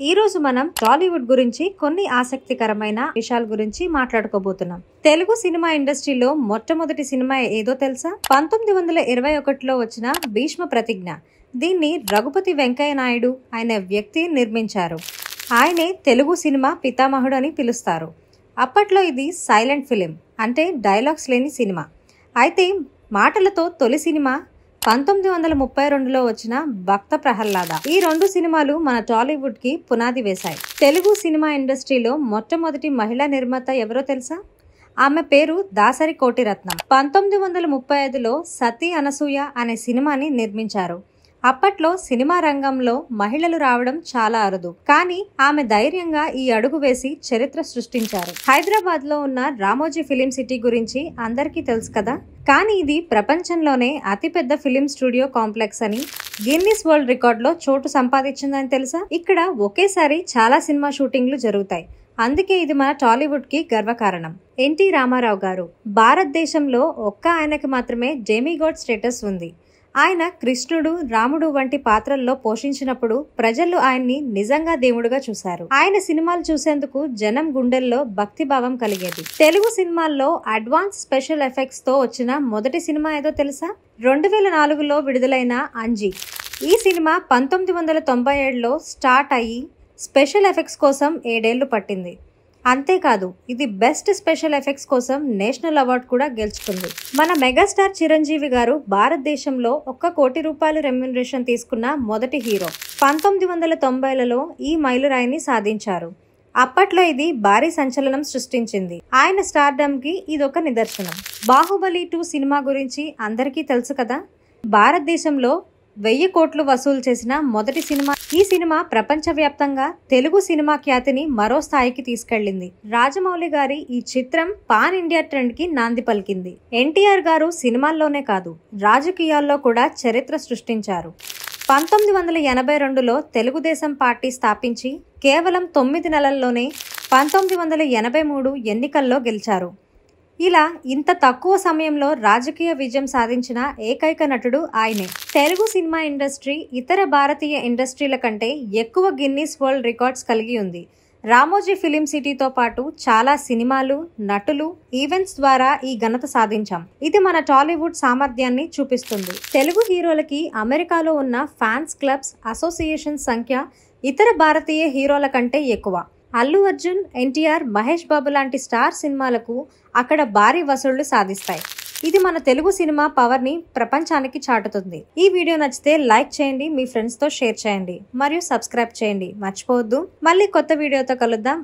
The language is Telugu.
ఈ రోజు మనం టాలీవుడ్ గురించి కొన్ని ఆసక్తికరమైన విషయాల గురించి మాట్లాడుకోబోతున్నాం. తెలుగు సినిమా ఇండస్ట్రీలో మొట్టమొదటి సినిమా ఏదో తెలుసా? 1921లో వచ్చిన భీష్మ ప్రతిజ్ఞ. దీన్ని రఘుపతి వెంకయ్య నాయుడు అనే వ్యక్తి నిర్మించారు. ఆయనే తెలుగు సినిమా పితామహుడు అని పిలుస్తారు. అప్పట్లో ఇది సైలెంట్ ఫిలిం, అంటే డైలాగ్స్ లేని సినిమా. అయితే మాటలతో తొలి సినిమా 1932లో వచ్చిన భక్త ప్రహ్లాద. ఈ రెండు సినిమాలు మన టాలీవుడ్ కి పునాది వేశాయి. తెలుగు సినిమా ఇండస్ట్రీలో మొట్టమొదటి మహిళా నిర్మాత ఎవరో తెలుసా? ఆమె పేరు దాసరి కోటిరత్నం. 1935లో సతీ అనసూయ అనే సినిమాని నిర్మించారు. అప్పట్లో సినిమా రంగంలో మహిళలు రావడం చాలా అరుదు, కానీ ఆమె ధైర్యంగా ఈ అడుగు వేసి చరిత్ర సృష్టించారు. హైదరాబాద్ లో ఉన్న రామోజీ ఫిలిం సిటీ గురించి అందరికీ తెలుసు కదా, కానీ ఇది ప్రపంచంలోనే అతిపెద్ద ఫిలిం స్టూడియో కాంప్లెక్స్ అని గిన్నిస్ వరల్డ్ రికార్డ్ లో చోటు సంపాదించిందని తెలుసా? ఇక్కడ ఒకేసారి చాలా సినిమా షూటింగ్లు జరుగుతాయి. అందుకే ఇది మన టాలీవుడ్ కి గర్వకారణం. ఎన్టీ రామారావు గారు. భారతదేశంలో ఒక్క ఆయనకి మాత్రమే డెమిగాడ్ స్టేటస్ ఉంది. ఆయన కృష్ణుడు, రాముడు వంటి పాత్రల్లో పోషించినప్పుడు ప్రజలు ఆయన్ని నిజంగా దేవుడుగా చూశారు. ఆయన సినిమాలు చూసేందుకు జనం గుండెల్లో భక్తిభావం కలిగేది. తెలుగు సినిమాల్లో అడ్వాన్స్ స్పెషల్ ఎఫెక్ట్స్ తో వచ్చిన మొదటి సినిమా ఏదో తెలుసా? 2004లో విడుదలైన అంజీ. ఈ సినిమా 1997లో స్టార్ట్ అయ్యి స్పెషల్ ఎఫెక్ట్స్ కోసం 7 ఏళ్లు పట్టింది. అంతేకాదు, ఇది బెస్ట్ స్పెషల్ ఎఫెక్ట్స్ కోసం నేషనల్ అవార్డు కూడా గెలుచుకుంది. మన మెగాస్టార్ చిరంజీవి గారు భారతదేశంలో 1 కోటి రూపాయల రెమ్యునరేషన్ తీసుకున్న మొదటి హీరో. 1990లలో ఈ మైలురాయిని సాధించారు. అప్పట్లో ఇది భారీ సంచలనం సృష్టించింది. ఆయన స్టార్డమ్ కి ఇదొక నిదర్శనం. బాహుబలి 2 సినిమా గురించి అందరికీ తెలుసు కదా. భారతదేశంలో 1000 కోట్లు వసూలు చేసిన మొదటి సినిమా. ఈ సినిమా ప్రపంచవ్యాప్తంగా తెలుగు సినిమా ఖ్యాతిని మరో స్థాయికి తీసుకెళ్లింది. రాజమౌళి గారి ఈ చిత్రం పాన్ ఇండియా ట్రెండ్ కి నాంది పలికింది. ఎన్టీఆర్ గారు సినిమాల్లోనే కాదు, రాజకీయాల్లో కూడా చరిత్ర సృష్టించారు. 1982లో తెలుగుదేశం పార్టీ స్థాపించి కేవలం 9 నెలల్లోనే 1983 ఎన్నికల్లో గెలిచారు. ఇలా ఇంత తక్కువ సమయంలో రాజకీయ విజయం సాధించిన ఏకైక నటుడు ఆయనే. తెలుగు సినిమా ఇండస్ట్రీ ఇతర భారతీయ ఇండస్ట్రీల కంటే ఎక్కువ గిన్నిస్ వరల్డ్ రికార్డ్స్ కలిగి ఉంది. రామోజీ ఫిలిం సిటీతో పాటు చాలా సినిమాలు, నటులు, ఈవెంట్స్ ద్వారా ఈ ఘనత సాధించాం. ఇది మన టాలీవుడ్ సామర్థ్యాన్ని చూపిస్తుంది. తెలుగు హీరోలకి అమెరికాలో ఉన్న ఫ్యాన్స్ క్లబ్స్, అసోసియేషన్ సంఖ్య ఇతర భారతీయ హీరోల కంటే ఎక్కువ. అల్లు అర్జున్, ఎన్టీఆర్, మహేష్ బాబు లాంటి స్టార్ సినిమాలకు అక్కడ భారీ వసూళ్లు సాధిస్తాయి. ఇది మన తెలుగు సినిమా పవర్ ని ప్రపంచానికి చాటుతుంది. ఈ వీడియో నచ్చితే లైక్ చేయండి, మీ ఫ్రెండ్స్ తో షేర్ చేయండి, మరియు సబ్స్క్రైబ్ చేయండి మర్చిపోవద్దు. మళ్ళీ కొత్త వీడియోతో కలుద్దాం.